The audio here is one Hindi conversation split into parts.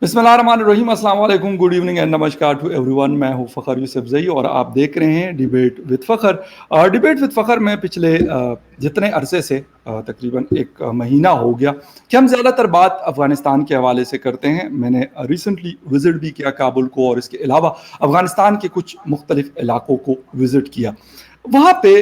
बिस्मिल्लाहिर्रहमानिर्रहीम, अस्सलाम वालेकुम, गुड इवनिंग एंड नमस्कार टू एवरीवन। मैं हूं फ़खर यूसुफजई और आप देख रहे हैं debate with Fakhar. Debate with Fakhar में पिछले जितने अरसे से तकरीबन एक महीना हो गया कि हम ज़्यादातर बात अफ़गानिस्तान के हवाले से करते हैं। मैंने रिसेंटली विज़िट भी किया काबुल को, और इसके अलावा अफ़गानिस्तान के कुछ मुख्तलिफ़ इलाक़ों को विज़िट किया। वहाँ पे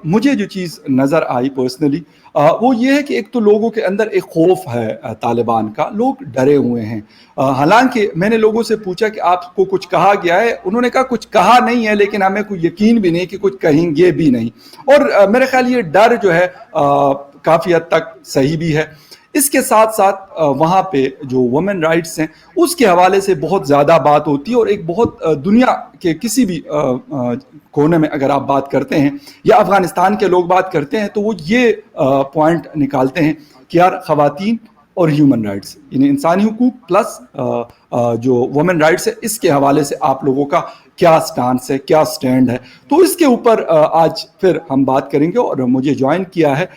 मुझे जो चीज़ नज़र आई पर्सनली, वो ये है कि एक तो लोगों के अंदर एक खौफ है तालिबान का, लोग डरे हुए हैं। हालांकि मैंने लोगों से पूछा कि आपको कुछ कहा गया है, उन्होंने कहा कुछ कहा नहीं है, लेकिन हमें कोई यकीन भी नहीं कि कुछ कहेंगे भी नहीं। और मेरे ख्याल ये डर जो है काफ़ी हद तक सही भी है। इसके साथ साथ वहाँ पे जो वुमेन राइट्स हैं उसके हवाले से बहुत ज़्यादा बात होती है, और एक बहुत दुनिया के किसी भी कोने में अगर आप बात करते हैं या अफ़गानिस्तान के लोग बात करते हैं तो वो ये पॉइंट निकालते हैं कि यार ख़वातीन और ह्यूमन राइट्स, यानी इंसानी हुकूक प्लस जो वुमेन राइट्स है, इसके हवाले से आप लोगों का क्या स्टांस है, क्या स्टैंड है। तो इसके ऊपर आज फिर हम बात करेंगे। और मुझे ज्वाइन किया है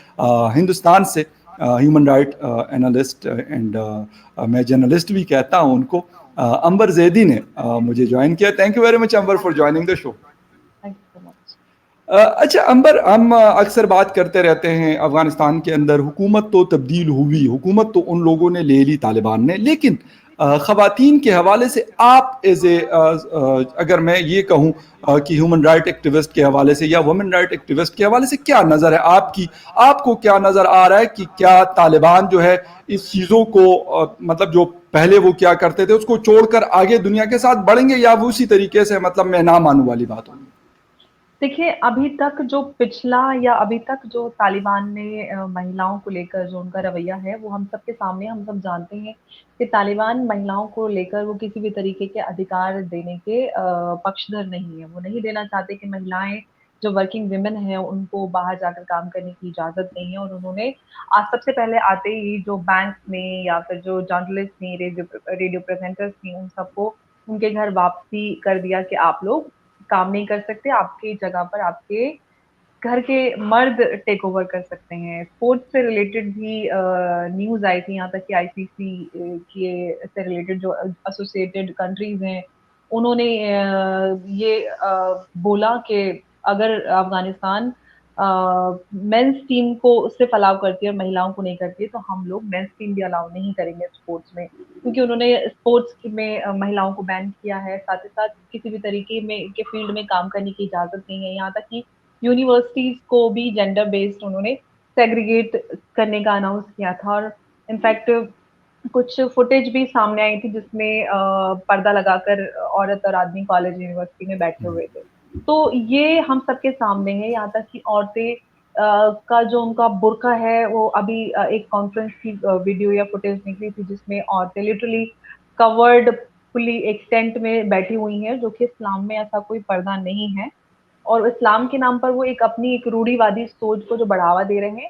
हिंदुस्तान से ह्यूमन राइट एनालिस्ट एंड मैं जर्नलिस्ट भी कहता हूं उनको, अंबर जैदी ने मुझे ज्वाइन किया। Thank you very much Ambar for joining the show. अच्छा अंबर, हम अक्सर बात करते रहते हैं अफगानिस्तान के अंदर हुकूमत तो तब्दील हुई, हुकूमत तो उन लोगों ने ले ली तालिबान ने, लेकिन ख़वातीन के हवाले से आप एज ए अगर मैं ये कहूँ कि ह्यूमन राइट एक्टिविस्ट के हवाले से या वुमेन राइट एक्टिविस्ट के हवाले से क्या नज़र है आपकी, आपको क्या नज़र आ रहा है कि क्या तालिबान जो है इस चीज़ों को मतलब जो पहले वो क्या करते थे उसको छोड़कर आगे दुनिया के साथ बढ़ेंगे, या वो उसी तरीके से मतलब मैं ना मानू वाली बात होगी? देखिए, अभी तक जो पिछला या अभी तक जो तालिबान ने महिलाओं को लेकर जो उनका रवैया है, वो हम सबके सामने, हम सब जानते हैं कि तालिबान महिलाओं को लेकर वो किसी भी तरीके के अधिकार देने के पक्षधर नहीं है। वो नहीं देना चाहते कि महिलाएं जो वर्किंग विमेन हैं उनको बाहर जाकर काम करने की इजाजत नहीं है। और उन्होंने आज सबसे पहले आते ही जो बैंक में या फिर जो जर्नलिस्ट थी, रेडियो प्रेजेंटर्स थी, उन सबको उनके घर वापसी कर दिया कि आप लोग काम नहीं कर सकते, आपकी जगह पर आपके घर के मर्द टेक ओवर कर सकते हैं। स्पोर्ट्स से रिलेटेड भी न्यूज़ आई थी, यहाँ तक कि आईसीसी के से रिलेटेड जो एसोसिएटेड कंट्रीज हैं, उन्होंने ये बोला कि अगर अफगानिस्तान मेंस टीम को सिर्फ अलाउ करती है और महिलाओं को नहीं करती है, तो हम लोग मेंस टीम भी अलाउ नहीं करेंगे स्पोर्ट्स में, क्योंकि उन्होंने स्पोर्ट्स में महिलाओं को बैन किया है। साथ ही साथ किसी भी तरीके में के फील्ड में काम करने की इजाजत नहीं है। यहाँ तक कि यूनिवर्सिटीज को भी जेंडर बेस्ड उन्होंने सेग्रीगेट करने का अनाउंस किया था। और इनफैक्ट कुछ फुटेज भी सामने आई थी जिसमें पर्दा लगाकर औरत और आदमी कॉलेज यूनिवर्सिटी में बैठे हुए थे। तो ये हम सबके सामने है। यहाँ तक कि औरतें का जो उनका बुर्का है, वो अभी एक कॉन्फ्रेंस की वीडियो या फुटेज निकली थी जिसमें औरतें लिटरली कवर्ड फुली एक्सटेंट में बैठी हुई हैं, जो कि इस्लाम में ऐसा कोई पर्दा नहीं है। और इस्लाम के नाम पर वो एक अपनी एक रूढ़िवादी सोच को जो बढ़ावा दे रहे हैं,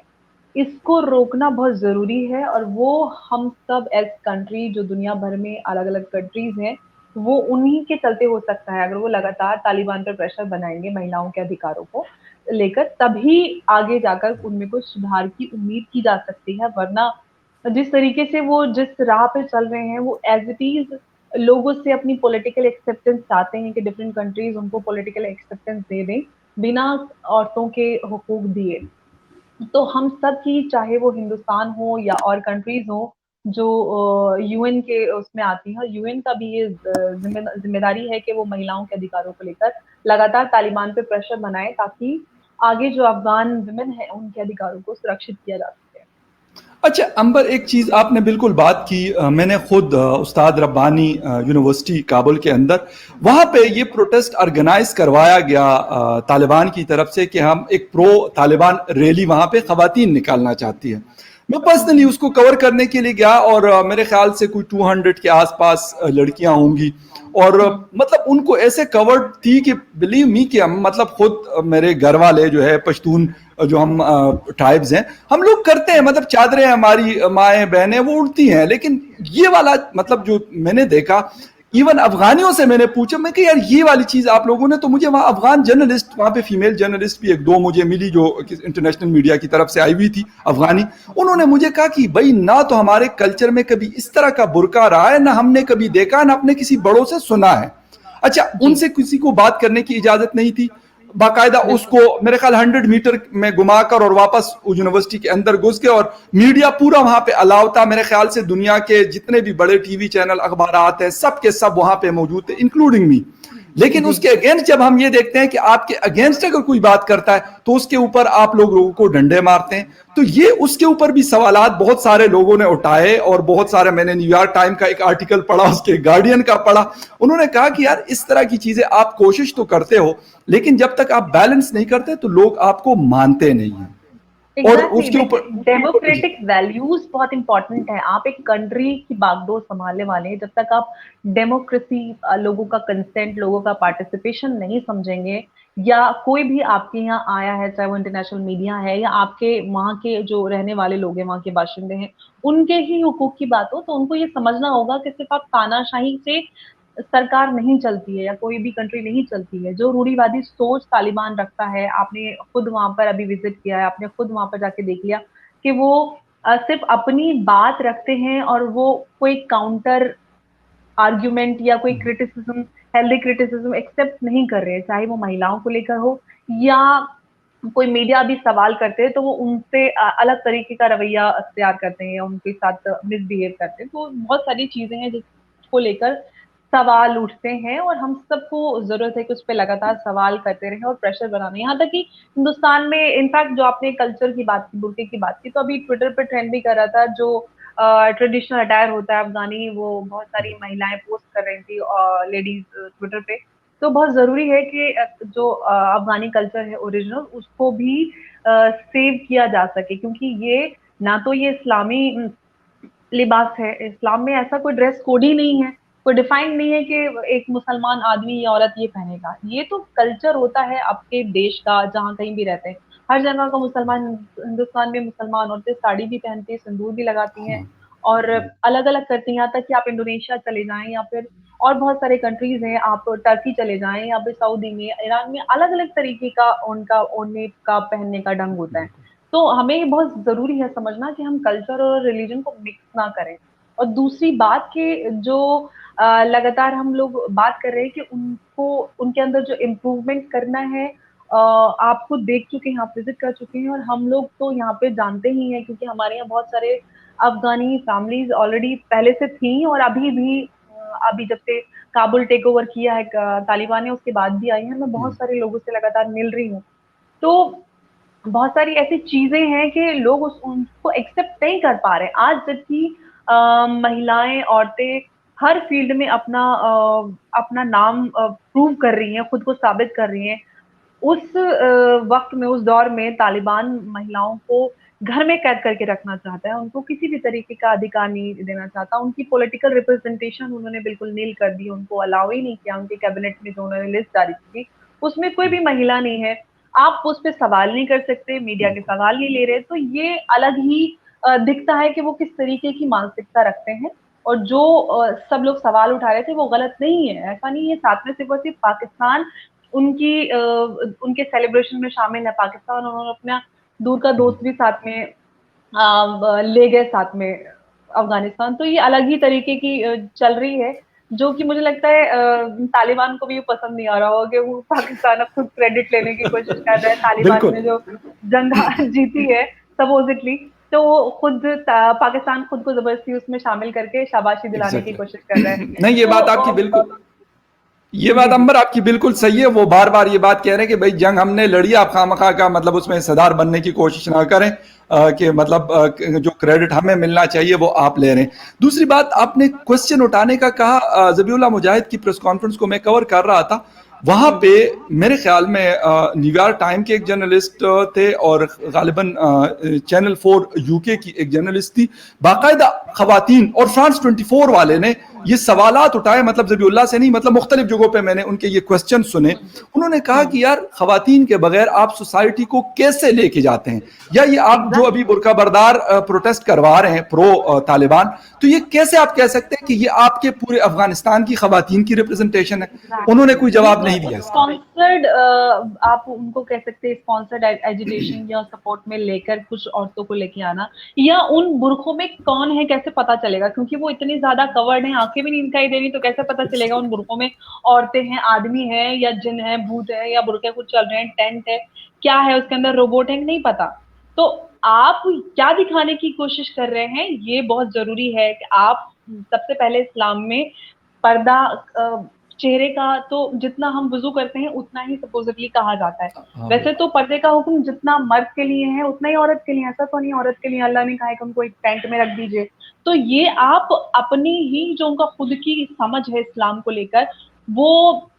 इसको रोकना बहुत ज़रूरी है। और वो हम सब एज़ कंट्री, जो दुनिया भर में अलग-अलग कंट्रीज़ हैं, वो उन्हीं के चलते हो सकता है। अगर वो लगातार तालिबान पर प्रेशर बनाएँगे महिलाओं के अधिकारों को लेकर, तभी आगे जाकर उनमें कुछ सुधार की उम्मीद की जा सकती है। वरना जिस तरीके से वो जिस राह पे चल रहे हैं, वो एज़ इट इज़ लोगों से अपनी पॉलिटिकल एक्सेप्टेंस चाहते हैं कि डिफरेंट कंट्रीज़ उनको पॉलिटिकल एक्सेप्टेंस दे दें, बिना औरतों के हुकूक दिए। तो हम सब की, चाहे वो हिंदुस्तान हो या और कंट्रीज हो जो यूएन के उसमें आती हैं, यूएन का भी ये जिम्मेदारी है कि वो महिलाओं के अधिकारों को लेकर लगातार तालिबान पे प्रेशर बनाए, ताकि आगे जो अफगान विमेन है उनके अधिकारों को सुरक्षित किया जा सके। अच्छा अंबर, एक चीज़ आपने बिल्कुल बात की, मैंने खुद उस्ताद रब्बानी यूनिवर्सिटी काबुल के अंदर वहाँ पे ये प्रोटेस्ट ऑर्गेनाइज करवाया गया तालिबान की तरफ से कि हम एक प्रो तालिबान रैली वहाँ पे ख़वातीन निकालना चाहती है। मैं पर्सनली उसको कवर करने के लिए गया, और मेरे ख्याल से कोई 200 के आसपास लड़कियां होंगी, और मतलब उनको ऐसे कवर्ड थी कि बिलीव मी कि हम मतलब खुद मेरे घर वाले जो है पश्तून जो हम ट्राइब्स हैं, हम लोग करते हैं, मतलब चादरें हमारी माएँ बहनें वो उड़ती हैं, लेकिन ये वाला मतलब जो मैंने देखा इवन अफगानियों से मैंने पूछा, मैं कि यार ये वाली चीज आप लोगों ने, तो मुझे वहां अफगान जर्नलिस्ट, वहां पे फीमेल जर्नलिस्ट भी एक दो मुझे मिली जो इंटरनेशनल मीडिया की तरफ से आई हुई थी, अफगानी। उन्होंने मुझे कहा कि भाई ना तो हमारे कल्चर में कभी इस तरह का बुर्का रहा है, ना हमने कभी देखा, ना अपने किसी बड़ों से सुना है। अच्छा, उनसे किसी को बात करने की इजाजत नहीं थी, बाकायदा उसको मेरे ख्याल 100 मीटर में घुमाकर और वापस यूनिवर्सिटी के अंदर घुस के, और मीडिया पूरा वहां पे अलाउ था। मेरे ख्याल से दुनिया के जितने भी बड़े टीवी चैनल, अखबार आते हैं, सब के सब वहां पे मौजूद थे, इंक्लूडिंग मी। लेकिन उसके अगेंस्ट जब हम ये देखते हैं कि आपके अगेंस्ट अगर कोई बात करता है तो उसके ऊपर आप लोगों को डंडे मारते हैं, तो ये उसके ऊपर भी सवालात बहुत सारे लोगों ने उठाए। और बहुत सारे, मैंने न्यूयॉर्क टाइम का एक आर्टिकल पढ़ा, उसके गार्डियन का पढ़ा, उन्होंने कहा कि यार इस तरह की चीजें आप कोशिश तो करते हो, लेकिन जब तक आप बैलेंस नहीं करते तो लोग आपको मानते नहीं हैं। और उसके ऊपर डेमोक्रेटिक वैल्यूज बहुत इंपॉर्टेंट है। आप एक कंट्री की बागडोर संभालने वाले हैं, जब तक आप डेमोक्रेसी, लोगों का कंसेंट, लोगों का पार्टिसिपेशन नहीं समझेंगे, या कोई भी आपके यहाँ आया है, चाहे वो इंटरनेशनल मीडिया है या आपके वहाँ के जो रहने वाले लोग हैं, वहाँ के बाशिंदे हैं, उनके ही हुकूक की बात हो, तो उनको ये समझना होगा कि सिर्फ आप तानाशाही से सरकार नहीं चलती है या कोई भी कंट्री नहीं चलती है। जो रूढ़िवादी सोच तालिबान रखता है, आपने खुद वहां पर अभी विजिट किया है, आपने खुद वहां पर जाके देख लिया कि वो सिर्फ अपनी बात रखते हैं और वो कोई काउंटर आर्ग्यूमेंट या कोई क्रिटिसिज्म, हेल्दी क्रिटिसिज्म एक्सेप्ट नहीं कर रहे हैं, चाहे वो महिलाओं को लेकर हो या कोई मीडिया भी सवाल करते हैं तो वो उनसे अलग तरीके का रवैया अख्तियार करते हैं या उनके साथ मिसबिहेव करते हैं। तो बहुत सारी चीजें हैं जिसको लेकर सवाल उठते हैं और हम सबको जरूरत है कि उस पर लगातार सवाल करते रहें और प्रेशर बनाने। यहाँ तक कि हिंदुस्तान में इनफैक्ट जो आपने कल्चर की बात की, बुर्के की बात की, तो अभी ट्विटर पे ट्रेंड भी कर रहा था, जो ट्रेडिशनल अटायर होता है अफगानी, वो बहुत सारी महिलाएं पोस्ट कर रही थी लेडीज ट्विटर पे। तो बहुत जरूरी है कि जो अफगानी कल्चर है ओरिजिनल, उसको भी सेव किया जा सके, क्योंकि ये ना तो ये इस्लामी लिबास है, इस्लाम में ऐसा कोई ड्रेस कोड ही नहीं है, कोई डिफाइन नहीं है कि एक मुसलमान आदमी या औरत ये पहनेगा। ये तो कल्चर होता है आपके देश का, जहाँ कहीं भी रहते हैं, हर जगह का मुसलमान, हिंदुस्तान में मुसलमान औरतें साड़ी भी पहनती है, सिंदूर भी लगाती हैं और अलग अलग करती हैं। यहाँ तक कि आप इंडोनेशिया चले जाएं या फिर और बहुत सारे कंट्रीज हैं, आप टर्की चले जाएं या फिर सऊदी में, ईरान में, अलग अलग तरीके का उनका ओढ़ने का, पहनने का ढंग होता है। तो हमें बहुत जरूरी है समझना कि हम कल्चर और रिलीजन को मिक्स ना करें। और दूसरी बात कि जो लगातार हम लोग बात कर रहे हैं कि उनको, उनके अंदर जो इम्प्रूवमेंट करना है, आप खुद देख चुके हैं, आप विजिट कर चुके हैं और हम लोग तो यहाँ पे जानते ही हैं, क्योंकि हमारे यहाँ बहुत सारे अफगानी फैमिलीज ऑलरेडी पहले से थी और अभी भी, अभी जब से काबुल टेक ओवर किया है तालिबान ने, उसके बाद भी आई हैं। मैं बहुत सारे लोगों से लगातार मिल रही हूँ, तो बहुत सारी ऐसी चीजें हैं कि लोग उनको एक्सेप्ट नहीं कर पा रहे। आज जबकि महिलाएं, औरतें हर फील्ड में अपना नाम प्रूव कर रही हैं, खुद को साबित कर रही हैं, उस वक्त में, उस दौर में तालिबान महिलाओं को घर में कैद करके रखना चाहता है, उनको किसी भी तरीके का अधिकार नहीं देना चाहता। उनकी पॉलिटिकल रिप्रेजेंटेशन उन्होंने बिल्कुल नील कर दी, उनको अलाउ ही नहीं किया। उनके कैबिनेट में जो उन्होंने लिस्ट जारी की थी उसमें कोई भी महिला नहीं है। आप उस पर सवाल नहीं कर सकते, मीडिया के सवाल नहीं ले रहे, तो ये अलग ही दिखता है कि वो किस तरीके की मानसिकता रखते हैं। और जो सब लोग सवाल उठा रहे थे वो गलत नहीं है, ऐसा नहीं है। साथ में सिर्फ पाकिस्तान उनके सेलिब्रेशन में शामिल है, पाकिस्तान उन्होंने अपना दूर का दोस्त भी साथ में ले गए, साथ में अफगानिस्तान। तो ये अलग ही तरीके की चल रही है, जो कि मुझे लगता है तालिबान को भी पसंद नहीं आ रहा होगा कि वो पाकिस्तान अब खुद क्रेडिट लेने की कोशिश कर रहा है। तालिबान ने जो जंग जीती है सपोजिटली, तो वो खुद पाकिस्तान खुद को जबरदस्ती उसमें शामिल करके शाबाशी दिलाने की कोशिश कर रहा है। नहीं, ये बात आपकी बिल्कुल, ये बात अंबर आपकी बिल्कुल सही है। वो बार बार ये बात कह रहे हैं कि भाई जंग हमने लड़ी, आप खामखा का मतलब उसमें हिस्सेदार बनने की कोशिश ना करें, कि मतलब जो क्रेडिट हमें मिलना चाहिए वो आप ले रहे हैं। दूसरी बात, आपने क्वेश्चन उठाने का कहा, ज़बीउल्लाह मुजाहिद की प्रेस कॉन्फ्रेंस को मैं कवर कर रहा था, वहां पे मेरे ख्याल में न्यूयॉर्क टाइम के एक जर्नलिस्ट थे और गालिबन चैनल 4 यूके की एक जर्नलिस्ट थी, बाकायदा खवातीन, और फ्रांस 24 वाले ने ये सवालात उठाए, मतलब ज़बीउल्लाह से नहीं, मतलब मुख्तलिफ जगहों पे मैंने उनके ये क्वेश्चन सुने। उन्होंने कहा कि यार ख़वातीन के बगैर आप सोसाइटी को कैसे लेके जाते हैं, या ये आप जो अभी बुर्का बरदार प्रोटेस्ट करवा रहे हैं प्रो तालिबान, तो ये कैसे आप कह सकते हैं कि ये आपके पूरे अफगानिस्तान की ख़वातीन की रिप्रेजेंटेशन है? उन्होंने कोई जवाब नहीं दिया इसका। स्पॉन्सर्ड, आप उनको कह सकते हैं स्पॉन्सर्ड एजुटेशन या सपोर्ट में लेकर कुछ औरतों को लेके आना, या उन बुरखों में कौन है कैसे पता चलेगा, क्योंकि वो इतनी ज्यादा कवर्ड हैं, आंखें भी नहीं दिखाई दे रही, तो कैसे पता चलेगा उन बुरखों में औरतें हैं, आदमी है, या जिन है, भूत है, या बुरके कुछ चल रहे हैं, टेंट है, क्या है उसके अंदर, रोबोट है, नहीं पता। तो आप क्या दिखाने की कोशिश कर रहे हैं, ये बहुत जरूरी है कि आप सबसे पहले इस्लाम में पर्दा, चेहरे का तो जितना हम वुजू करते हैं उतना ही सपोजिटली कहा जाता है। वैसे तो पर्दे का हुक्म जितना मर्द के लिए है उतना ही औरत के लिए, ऐसा तो नहीं औरत के लिए अल्लाह ने कहा है कि उनको एक टेंट में रख दीजिए। तो ये आप अपनी ही जो उनका खुद की समझ है इस्लाम को लेकर, वो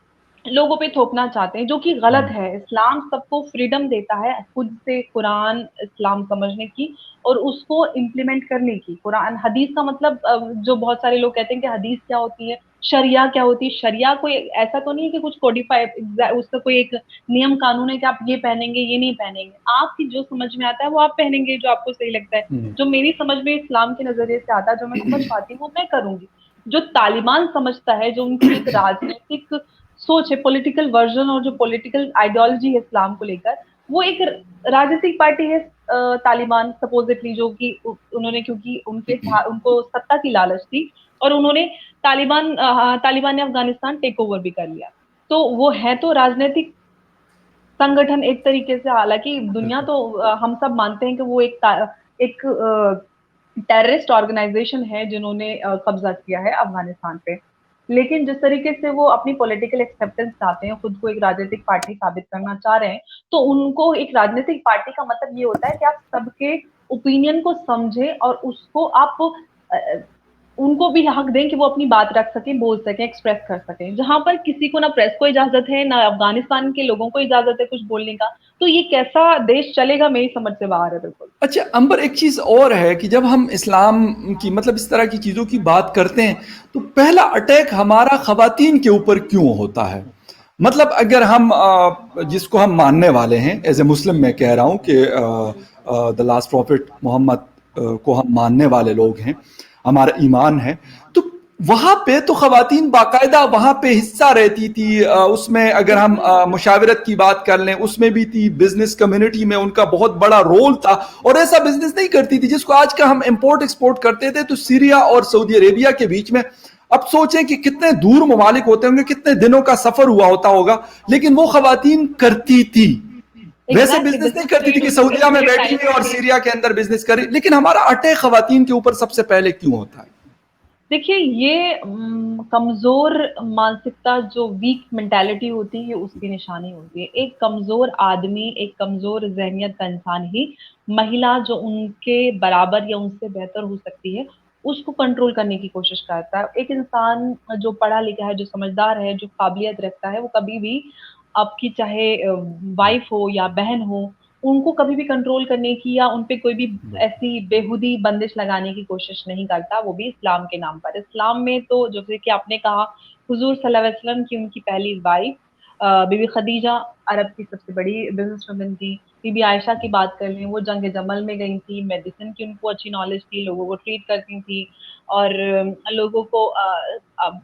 लोगों पे थोपना चाहते हैं, जो कि गलत है। इस्लाम सबको फ्रीडम देता है खुद से कुरान इस्लाम समझने की और उसको इम्प्लीमेंट करने की। कुरान हदीस का मतलब, जो बहुत सारे लोग कहते हैं कि हदीस क्या होती है, शरिया क्या होती है। शरिया कोई ऐसा तो नहीं है कि कुछ कोडिफाइड, उसका कोई एक नियम कानून है कि आप ये पहनेंगे ये नहीं पहनेंगे। आपकी जो समझ में आता है वो आप पहनेंगे, जो आपको सही लगता है। जो मेरी समझ में इस्लाम के नजरिए से आता है, जो मैं समझ पाती हूँ, वो मैं करूंगी। जो तालिबान समझता है, जो उनकी एक राजनीतिक सोच है, पॉलिटिकल वर्जन और जो पॉलिटिकल आइडियोलॉजी है इस्लाम को लेकर, वो एक राजनीतिक पार्टी है तालिबान सपोजिटली, जो कि उन्होंने, क्योंकि उनको सत्ता की लालच थी और उन्होंने तालिबान ने अफगानिस्तान टेक ओवर भी कर लिया। तो वो है तो राजनीतिक संगठन एक तरीके से, हालांकि दुनिया तो हम सब मानते हैं कि वो एक टेररिस्ट ऑर्गेनाइजेशन है जिन्होंने कब्जा किया है अफगानिस्तान पे। लेकिन जिस तरीके से वो अपनी पॉलिटिकल एक्सेप्टेंस चाहते हैं, खुद को एक राजनीतिक पार्टी साबित करना चाह रहे हैं, तो उनको एक राजनीतिक पार्टी का मतलब ये होता है कि आप सबके ओपिनियन को समझें और उसको आप उनको भी हक दें कि वो अपनी बात रख सकें, बोल सकें, एक्सप्रेस कर सकें। जहां पर किसी को ना प्रेस को इजाजत है, ना अफगानिस्तान के लोगों को इजाजत है कुछ बोलने का, तो ये कैसा देश चलेगा, मेरी समझ से बाहर है बिल्कुल। अच्छा अंबर, एक चीज़ और है कि जब हम इस्लाम की, मतलब इस तरह की चीज़ों की बात करते हैं, तो पहला अटैक हमारा ख़वातीन के ऊपर क्यों होता है? मतलब अगर हम जिसको हम मानने वाले हैं, एज ए मुस्लिम मैं कह रहा हूँ कि द लास्ट प्रॉफिट मोहम्मद को हम मानने वाले लोग हैं, हमारा ईमान है, तो वहाँ पे तो ख़वातीन बाकायदा वहाँ पे हिस्सा रहती थी। उसमें अगर हम मुशावरत की बात कर लें, उसमें भी थी, बिजनेस कम्युनिटी में उनका बहुत बड़ा रोल था, और ऐसा बिजनेस नहीं करती थी जिसको आज का हम इंपोर्ट एक्सपोर्ट करते थे। तो सीरिया और सऊदी अरेबिया के बीच में, अब सोचें कि कितने दूर ममालिक होते होंगे, कितने दिनों का सफर हुआ होता होगा, लेकिन वो ख़वातीन करती थी। वैसे बिजनेस नहीं करती थी कि सऊदिया में बैठी हुई और सीरिया के अंदर बिजनेस करी, लेकिन हमारा अटैक ख़वातीन के ऊपर सबसे पहले क्यों होता है? देखिए, ये कमजोर मानसिकता, जो वीक मेंटालिटी होती है, उसकी निशानी होती है। एक कमजोर आदमी, एक कमजोर जहनियत का इंसान ही महिला जो उनके बराबर या उनसे बेहतर हो सकती है, उसको कंट्रोल करने की कोशिश करता है। एक इंसान जो पढ़ा लिखा है, जो समझदार है, जो काबिलियत रखता है, वो कभी भी आपकी चाहे वाइफ हो या बहन हो, उनको कभी भी कंट्रोल करने की या उन पे कोई भी ऐसी बेहुदी बंदिश लगाने की कोशिश नहीं करता, वो भी इस्लाम के नाम पर। इस्लाम में तो जैसे कि आपने कहा, हुजूर सल्लल्लाहु अलैहि वसल्लम की उनकी पहली वाइफ बीबी खदीजा अरब की सबसे बड़ी बिजनेस वुमन थी। बीबी आयशा की बात कर लें, वो जंग जमल में गई थी, मेडिसिन की उनको अच्छी नॉलेज थी, लोगों को ट्रीट करती थी और लोगों को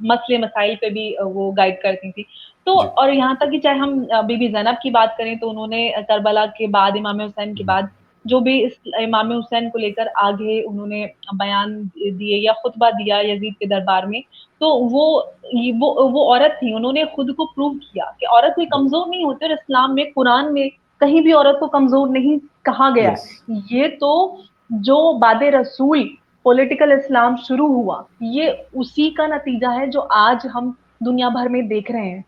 मसले मसाइल पे भी वो गाइड करती थी। तो और यहाँ तक कि चाहे हम बीबी ज़ैनब की बात करें, तो उन्होंने करबला के बाद, इमाम हुसैन के बाद, जो भी इस इमाम हुसैन को लेकर आगे उन्होंने बयान दिए या खुतबा दिया यजीद के दरबार में, तो वो औरत थी। उन्होंने खुद को प्रूव किया कि औरत कोई कमजोर नहीं होती, और इस्लाम में, कुरान में कहीं भी औरत को कमजोर नहीं कहा गया। Yes. ये तो जो बादे रसूल पॉलिटिकल इस्लाम शुरू हुआ, ये उसी का नतीजा है जो आज हम दुनिया भर में देख रहे हैं।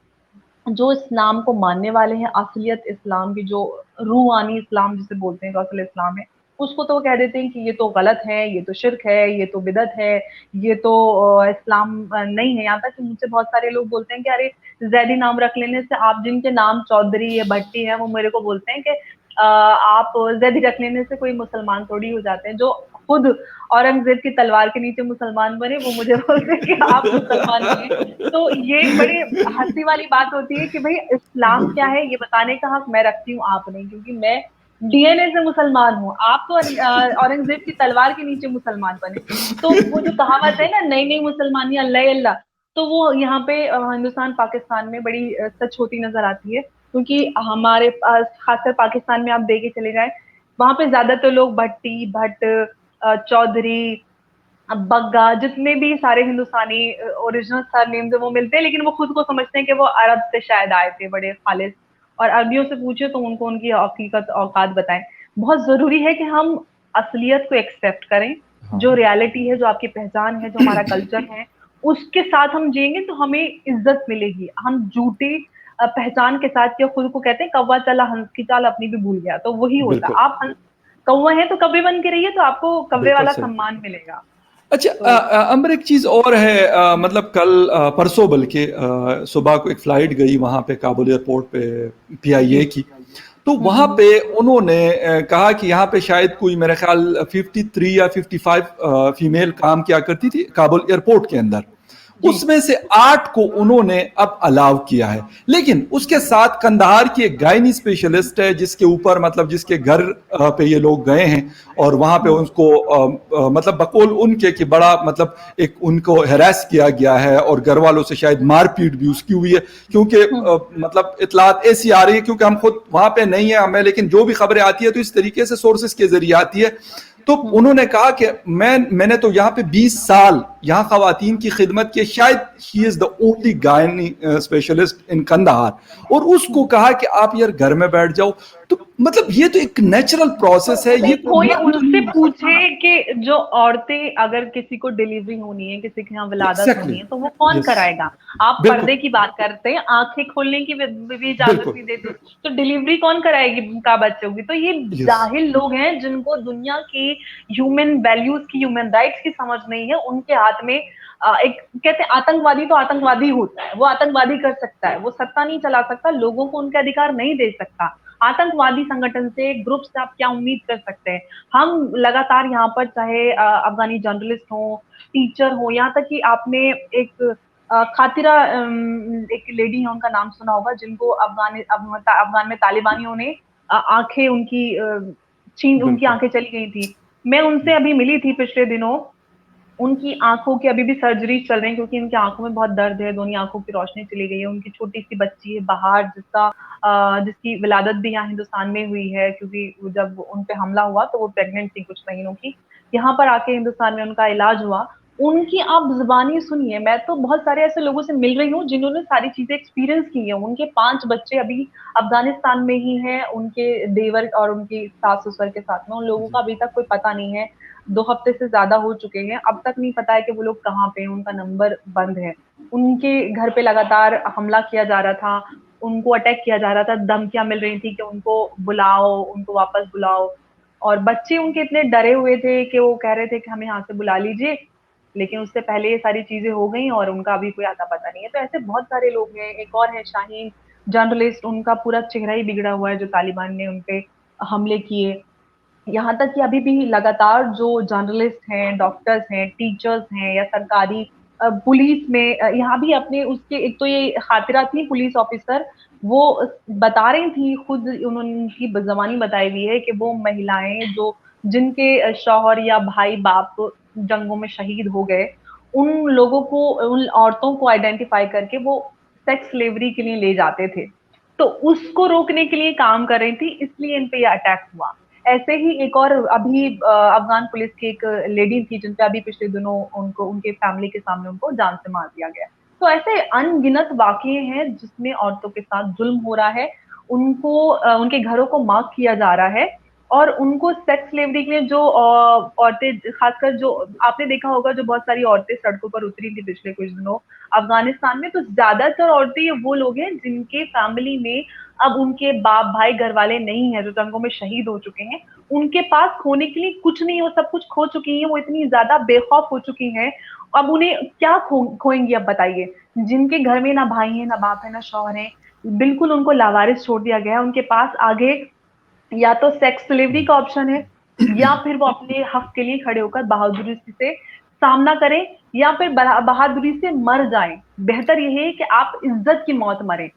जो इस्लाम को मानने वाले हैं, असलियत इस्लाम की, जो रूहानी इस्लाम जिसे बोलते हैं, जो असल इस्लाम है, उसको तो वो कह देते हैं कि ये तो गलत है, ये तो शिर्क है, ये तो बिदत है, ये तो इस्लाम नहीं है। यहाँ तक कि मुझसे बहुत सारे लोग बोलते हैं कि अरे, जैदी नाम रख लेने से, आप जिनके नाम चौधरी या भट्टी है, वो मेरे को बोलते हैं कि आप जैदी रख लेने से कोई मुसलमान थोड़ी हो जाते हैं, जो खुद औरंगजेब की तलवार के नीचे मुसलमान बने, वो मुझे बोलते हैं कि आप मुसलमान नहीं हैं। तो ये बड़े हँसी वाली बात होती है कि भई इस्लाम क्या है ये बताने का हक मैं रखती हूँ, आप नहीं, क्योंकि मैं डीएनए से मुसलमान हूँ। आप तो औरंगजेब की तलवार के नीचे मुसलमान बने। तो वो जो कहावत है ना, नई-नई मुसलमानी अल्लाह अल्लाह, तो वो यहाँ पे हिंदुस्तान पाकिस्तान में बड़ी सच होती नज़र आती है। क्योंकि हमारे पास खासकर पाकिस्तान में आप देखे चले जाएँ, वहाँ पे ज़्यादातर लोग भट्टी, भट्ट, चौधरी, बग्गा, जितने भी सारे हिंदुस्तानी ओरिजिनल सरनेम्स है वो मिलते हैं, लेकिन वो खुद को समझते हैं कि वो अरब से शायद आए थे बड़े खालिस, और अरबियों से पूछे तो उनको उनकी हकीकत औकात बताएं। बहुत जरूरी है कि हम असलियत को एक्सेप्ट करें, जो हाँ रियलिटी है, जो आपकी पहचान है, जो हमारा कल्चर है, उसके साथ हम जिएंगे तो हमें इज्जत मिलेगी। हम झूठी पहचान के साथ, या खुद को कहते हैं कौवा चला हंस की चाल अपनी भी भूल गया, तो वही होता है। बिल्कुल आप कौवा है तो कौवे बन के रहिए, तो आपको कौवे बिल्कुल वाला सही। सम्मान मिलेगा। अच्छा तो अंबर एक चीज़ और है मतलब कल परसों बल्कि सुबह को एक फ़्लाइट गई वहाँ पे काबुल एयरपोर्ट पे जी। पीआईए की। तो वहाँ पे उन्होंने कहा कि यहाँ पे शायद कोई मेरे ख्याल 53 या 55 फीमेल काम किया करती थी काबुल एयरपोर्ट के अंदर। जी। उसमें से 8 को उन्होंने अब अलाउ किया है, लेकिन उसके साथ कंधार की एक गायनी स्पेशलिस्ट है जिसके ऊपर मतलब जिसके घर पे ये लोग गए हैं और वहां पे उसको मतलब बकौल उनके कि बड़ा मतलब एक उनको हैरेस किया गया है और घर वालों से शायद मारपीट भी उसकी हुई है, क्योंकि मतलब इतलात ऐसी आ रही है, क्योंकि हम खुद वहां पे नहीं है हमें, लेकिन जो भी खबरें आती है तो इस तरीके से सोर्सेस के जरिए आती है। तो उन्होंने कहा कि मैंने तो यहाँ पे 20 साल यहाँ खवातीन की खिदमत की, शायद he is the only gynae specialist in Kandahar, और उसको कहा कि आप यार घर में बैठ जाओ। तो मतलब ये तो एक नेचुरल प्रोसेस है, ये कोई मत तो उनसे नहीं हो सकता पूछे ना। कि जो औरतें, अगर किसी को डिलीवरी होनी है, किसी के यहाँ विलादत एग्जैक्टली होनी है, तो वो कौन यस कराएगा? आप बिल्कुल पर्दे की बात करते हैं, आंखें खोलने की भी इजाजत बिल्कुल नहीं देते, तो डिलीवरी कौन कराएगी का बच्चों की? तो ये यस जाहिल लोग हैं जिनको दुनिया की ह्यूमन वैल्यूज की, ह्यूमन राइट्स की समझ नहीं है। उनके हाथ में एक कहते हैं आतंकवादी, तो आतंकवादी होता है, वो आतंकवादी कर सकता है, वो सत्ता नहीं चला सकता, लोगों को उनके अधिकार नहीं दे सकता। आतंकवादी संगठन से, ग्रुप से आप क्या उम्मीद कर सकते हैं? हम लगातार यहाँ पर, चाहे अफगानी जर्नलिस्ट हो, टीचर हो, यहाँ तक कि आपने एक खातिरा एक लेडी है, उनका नाम सुना होगा, जिनको अफगान में तालिबानियों ने आंखें उनकी छीन, उनकी बिल्कुल आंखें चली गई थी। मैं उनसे अभी मिली थी पिछले दिनों। उनकी आंखों की अभी भी सर्जरी चल रही है, क्योंकि उनकी आंखों में बहुत दर्द है, दोनों आंखों की रोशनी चली गई है। उनकी छोटी सी बच्ची है बाहर, जिसकी विलादत भी यहाँ हिंदुस्तान में हुई है, क्योंकि जब उन पे हमला हुआ तो वो प्रेग्नेंट थी कुछ महीनों की। यहाँ पर आके हिंदुस्तान में उनका इलाज हुआ। उनकी आप जुबानी सुनिए, मैं तो बहुत सारे ऐसे लोगों से मिल रही हूँ जिन्होंने सारी चीजें एक्सपीरियंस की है। उनके 5 बच्चे अभी अफगानिस्तान में ही हैं, उनके देवर और उनकी सास ससुर के साथ में। उन लोगों का जी अभी तक कोई पता नहीं है। 2 हफ्ते से ज़्यादा हो चुके हैं, अब तक नहीं पता है कि वो लोग कहाँ पे हैं, उनका नंबर बंद है। उनके घर पे लगातार हमला किया जा रहा था, उनको अटैक किया जा रहा था, धमकियाँ मिल रही थी कि उनको बुलाओ, उनको वापस बुलाओ। और बच्चे उनके इतने डरे हुए थे कि वो कह रहे थे कि हमें यहाँ से बुला लीजिए, लेकिन उससे पहले ये सारी चीज़ें हो गई और उनका अभी कोई आता पता नहीं है। तो ऐसे बहुत सारे लोग हैं। एक और है शाहीन, जर्नलिस्ट, उनका पूरा चेहरा ही बिगड़ा हुआ है, जो तालिबान ने उन पे हमले किए। यहाँ तक कि अभी भी लगातार जो जर्नलिस्ट हैं, डॉक्टर्स हैं, टीचर्स हैं, या सरकारी पुलिस में, यहाँ भी अपने उसके, एक तो ये खातिरा थी पुलिस ऑफिसर, वो बता रही थी खुद, उन्होंने उनकी जबानी बताई हुई है कि वो महिलाएं जो, जिनके शौहर या भाई बाप जंगों में शहीद हो गए, उन लोगों को, उन औरतों को आइडेंटिफाई करके वो सेक्स स्लेवरी के लिए ले जाते थे। तो उसको रोकने के लिए काम कर रही थी, इसलिए इन पे ये अटैक हुआ। ऐसे ही एक और अभी अफगान पुलिस की एक लेडी थी, जिनपे अभी पिछले दिनों उनको, उनके फैमिली के सामने उनको जान से मार दिया गया। तो ऐसे अनगिनत वाकये हैं जिसमें औरतों के साथ जुल्म हो रहा है, उनको उनके घरों को मार्क किया जा रहा है, और उनको सेक्स स्लेवरी के लिए जो औरतें, खासकर जो आपने देखा होगा, जो बहुत सारी औरतें सड़कों पर उतरी थी पिछले कुछ दिनों अफगानिस्तान में, तो ज्यादातर औरतें ये वो लोग हैं जिनके फैमिली में अब उनके बाप भाई घर वाले नहीं है, जो जंगों में शहीद हो चुके हैं। उनके पास खोने के लिए कुछ नहीं, वो सब कुछ खो चुकी हैं, वो इतनी ज्यादा बेखौफ हो चुकी हैं। अब उन्हें क्या खोएंगी, अब बताइए। जिनके घर में ना भाई है, ना बाप है, ना शौहर है, बिल्कुल उनको लावारिस छोड़ दिया गया है। उनके पास आगे या तो सेक्स डिलीवरी का ऑप्शन है, या फिर वो अपने हक के लिए खड़े होकर बहादुरी से सामना करें, या फिर बहादुरी से मर जाएं। बेहतर यह है कि आप इज्जत की मौत मरें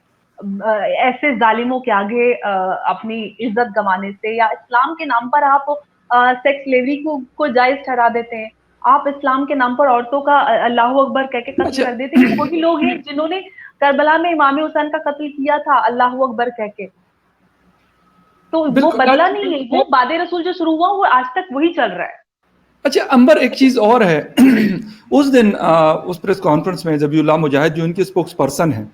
ऐसे जालिमों के आगे अपनी इज्जत गंवाने से। या इस्लाम के नाम पर आप सेक्स स्लेवरी को जायज ठहरा देते हैं। आप इस्लाम के नाम पर औरतों का अल्लाह अकबर कह के कत्ल अच्छा, कर देते हैं। वही लोग हैं जिन्होंने करबला में इमाम हुसैन का कत्ल किया था अल्लाह अकबर कह के। तो वो बिल्कुल। बदला नहीं है, वो बादे रसूल जो शुरू हुआ वो आज तक वही चल रहा है। अच्छा अंबर, एक चीज और है। उस दिन उस प्रेस कॉन्फ्रेंस में जबीउल्लाह मुजाहिद जो इनके स्पोक्स पर्सन हैं,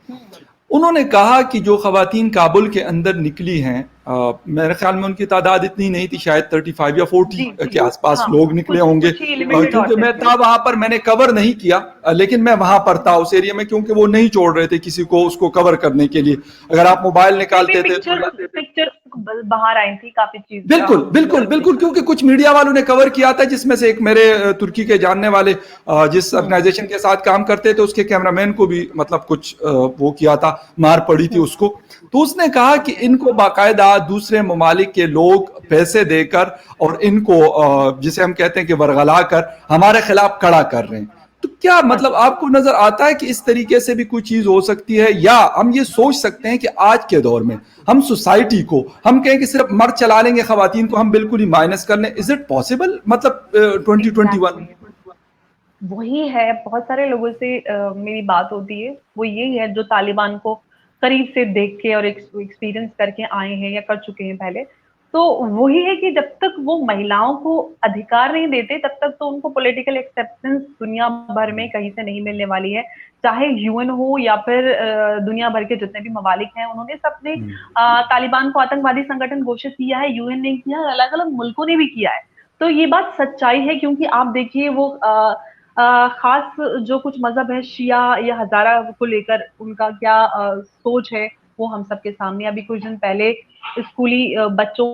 उन्होंने कहा कि जो खवातीन काबुल के अंदर निकली हैं, मेरे ख्याल में उनकी तादाद इतनी नहीं थी, शायद 35 या 40 जी जी, के आसपास हाँ, लोग निकले कुछ होंगे। कुछ ही लिमिटेड क्योंकि मैं औरतें थी। था वहां पर, मैंने कवर नहीं किया, लेकिन मैं वहां पर था उस एरिया में, क्योंकि वो नहीं छोड़ रहे थे किसी को उसको कवर करने के लिए। अगर आप मोबाइल फिर भी निकालते थे तो पिक्चर पिक्चर बाहर आई थी काफी चीज बिल्कुल बिल्कुल न्यूज़ में। बिल्कुल, क्योंकि कुछ मीडिया वालों ने कवर किया था, जिसमें से एक मेरे तुर्की के जानने वाले जिस ऑर्गेनाइजेशन के साथ काम करते थे, उसके कैमरामैन को भी मतलब कुछ वो किया था, मार पड़ी थी उसको। तो उसने कहा कि इनको बाकायदा दूसरे ममालिक के लोग पैसे देकर और इनको जिसे हम कहते हैं कि वरगला कर हमारे खिलाफ खड़ा कर रहे हैं। तो क्या हाँ मतलब जी। आपको नजर आता है कि इस तरीके से भी कोई चीज हो सकती है, या हम ये सोच सकते हैं कि आज के दौर में हम सोसाइटी को हम कहें कि सिर्फ मर्द चला लेंगे, खवातीन को हम बिल्कुल ही माइनस कर लें? इज इट पॉसिबल, मतलब 2021? एग्जैक्टली वही है। बहुत सारे लोगों से मेरी बात होती है, वो यही है जो तालिबान को करीब से देख के और एक्सपीरियंस करके आए हैं या कर चुके हैं पहले। तो वही है कि जब तक वो महिलाओं को अधिकार नहीं देते तब तक तो उनको पॉलिटिकल एक्सेप्टेंस दुनिया भर में कहीं से नहीं मिलने वाली है। चाहे यूएन हो या फिर दुनिया भर के जितने भी ममालिक हैं, उन्होंने सबने तालिबान को आतंकवादी संगठन घोषित किया है। यूएन ने किया है, अलग अलग मुल्कों ने भी किया है। तो ये बात सच्चाई है, क्योंकि आप देखिए वो खास जो कुछ मजहब है शिया या हजारा को लेकर उनका क्या सोच है, वो हम सबके सामने। अभी कुछ दिन पहले स्कूली बच्चों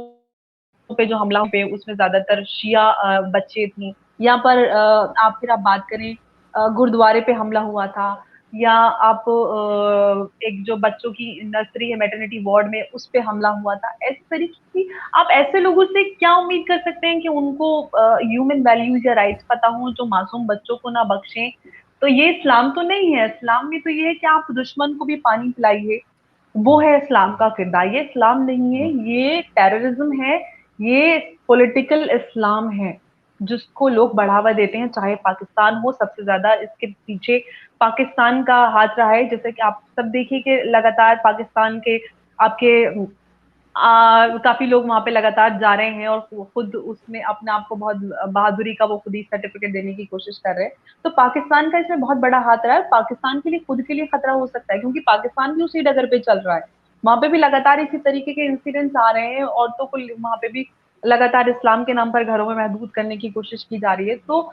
पे जो हमला पे उसमें ज्यादातर शिया बच्चे थी। यहाँ पर आप फिर आप बात करें गुरुद्वारे पे हमला हुआ था, या आप एक जो बच्चों की नर्सरी है मैटरनिटी वार्ड में उस पे हमला हुआ था। ऐसे तरीके की आप ऐसे लोगों से क्या उम्मीद कर सकते हैं कि उनको ह्यूमन वैल्यूज या राइट्स पता हो जो मासूम बच्चों को ना बख्शें। तो ये इस्लाम तो नहीं है। इस्लाम में तो ये है कि आप दुश्मन को भी पानी पिलाइए, वो है इस्लाम का किरदार। ये इस्लाम नहीं है, ये टेररिज्म है, ये पॉलिटिकल इस्लाम है जिसको लोग बढ़ावा देते हैं। चाहे पाकिस्तान हो, सबसे ज्यादा इसके पीछे पाकिस्तान का हाथ रहा है। जैसे कि आप सब देखिए कि लगातार पाकिस्तान के आपके काफी लोग वहां पे लगातार जा रहे हैं और खुद उसमें अपने आप को बहुत बहादुरी का वो खुद ही सर्टिफिकेट देने की कोशिश कर रहे हैं। तो पाकिस्तान का इसमें बहुत बड़ा हाथ रहा है। पाकिस्तान के लिए खुद के लिए खतरा हो सकता है, क्योंकि पाकिस्तान भी उसी डगर पे चल रहा है। वहां पे भी लगातार इसी तरीके के इंसिडेंट्स आ रहे हैं। औरतों को वहां पे भी लगातार इस्लाम के नाम पर घरों में महदूद करने की कोशिश की जा रही है। तो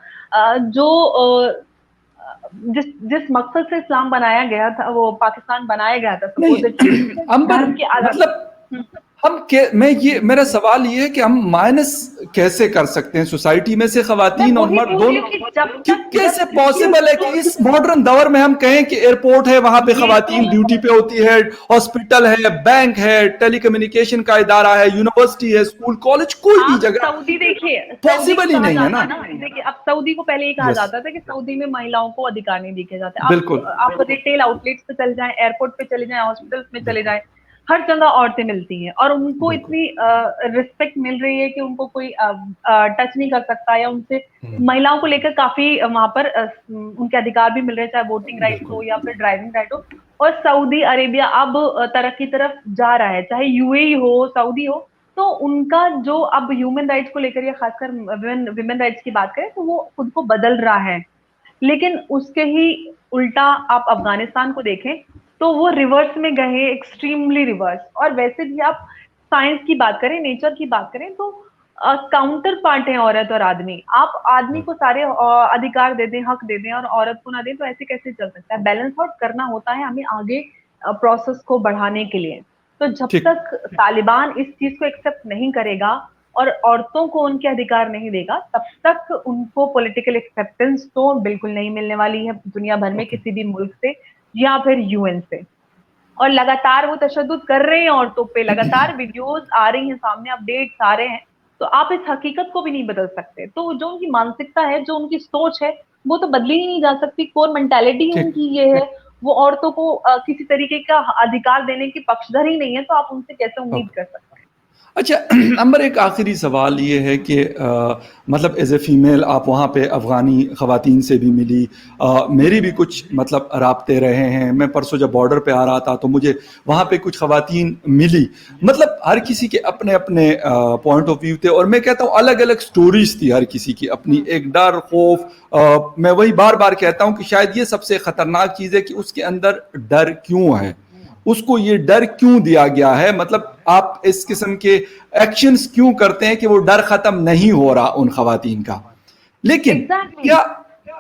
जो जिस जिस मकसद से इस्लाम बनाया गया था, वो पाकिस्तान बनाया गया था सपोजिटली नहीं अंबर, धर्म की आजादी। मतलब मैं ये मेरा सवाल ये है कि हम माइनस कैसे कर सकते हैं सोसाइटी में से मैं खवातीन और वही मर्द बोल रही दोनों? हूँ कि जब तक कैसे पॉसिबल है कि इस मॉडर्न दौर में हम कहें कि एयरपोर्ट है, वहां पे ये खवातीन तो ड्यूटी पे होती है, हॉस्पिटल है, बैंक है, टेलीकम्युनिकेशन का इदारा है, यूनिवर्सिटी है, स्कूल कॉलेज, कोई भी आप जगह सऊदी देखिए, सऊदी को पॉसिबल ही कहा नहीं है जाता ना। है ना, देखिए अब सऊदी को पहले ये कहा यस, जाता था कि सऊदी में महिलाओं को अधिकार नहीं दिए जाते। बिल्कुल आप रिटेल आउटलेट्स पे चले जाएं, एयरपोर्ट पे चले जाएं, हॉस्पिटल्स में चले बिल्कुल जाएं, हर जगह औरतें मिलती हैं और उनको बिल्कुल। इतनी रिस्पेक्ट मिल रही है कि उनको कोई टच नहीं कर सकता, या उनसे महिलाओं को लेकर काफी वहां पर उनके अधिकार भी मिल रहे हैं, चाहे वोटिंग राइट बिल्कुल हो या फिर ड्राइविंग राइट हो। और सऊदी अरेबिया अब तरक्की की तरफ जा रहा है, चाहे यूएई हो, सऊदी हो। तो उनका जो अब ह्यूमन राइट्स को लेकर या खासकर विमेन राइट्स की बात करें तो वो खुद को बदल रहा है। लेकिन उसके ही उल्टा आप अफगानिस्तान को देखें तो वो रिवर्स में गए, एक्सट्रीमली रिवर्स। और वैसे भी आप साइंस की बात करें, नेचर की बात करें तो काउंटर पार्ट है औरत और आदमी। आप आदमी को सारे अधिकार दे दें, हक दे दें और औरत को ना दें, तो ऐसे कैसे चल सकता है? बैलेंस आउट करना होता है हमें आगे प्रोसेस को बढ़ाने के लिए। तो जब ठीक। तक तालिबान इस चीज को एक्सेप्ट नहीं करेगा और औरतों को उनके अधिकार नहीं देगा, तब तक उनको पॉलिटिकल एक्सेप्टेंस तो बिल्कुल नहीं मिलने वाली है दुनिया भर में ओके। किसी भी मुल्क से या फिर यूएन से। और लगातार वो तशद्दुद कर रहे हैं औरतों पे, लगातार वीडियोस आ रही हैं सामने, अपडेट्स आ रहे हैं। तो आप इस हकीकत को भी नहीं बदल सकते। तो जो उनकी मानसिकता है, जो उनकी सोच है, वो तो बदली ही नहीं जा सकती। कोर मेंटालिटी ठीक। उनकी ये है, वो औरतों को किसी तरीके का अधिकार देने की पक्षधर ही नहीं है, तो आप उनसे कैसे उम्मीद कर सकते हैं? अच्छा अंबर, एक आखिरी सवाल ये है कि मतलब एज ए फ़ीमेल आप वहाँ पे अफ़गानी ख़वातीन से भी मिली, मेरी भी कुछ मतलब राब्ते रहे हैं। मैं परसों जब बॉर्डर पे आ रहा था तो मुझे वहाँ पे कुछ ख़वातीन मिली। मतलब हर किसी के अपने अपने पॉइंट ऑफ व्यू थे, और मैं कहता हूँ अलग अलग स्टोरीज थी हर किसी की अपनी। एक डर, खौफ, मैं वही बार बार कहता हूँ कि शायद ये सबसे ख़तरनाक चीज़ है कि उसके अंदर डर क्यों है, उसको ये डर क्यों दिया गया है। मतलब आप इस किस्म के एक्शंस क्यों करते हैं कि वो डर खत्म नहीं हो रहा उन खवातीन का। लेकिन एग्जैक्टली। क्या,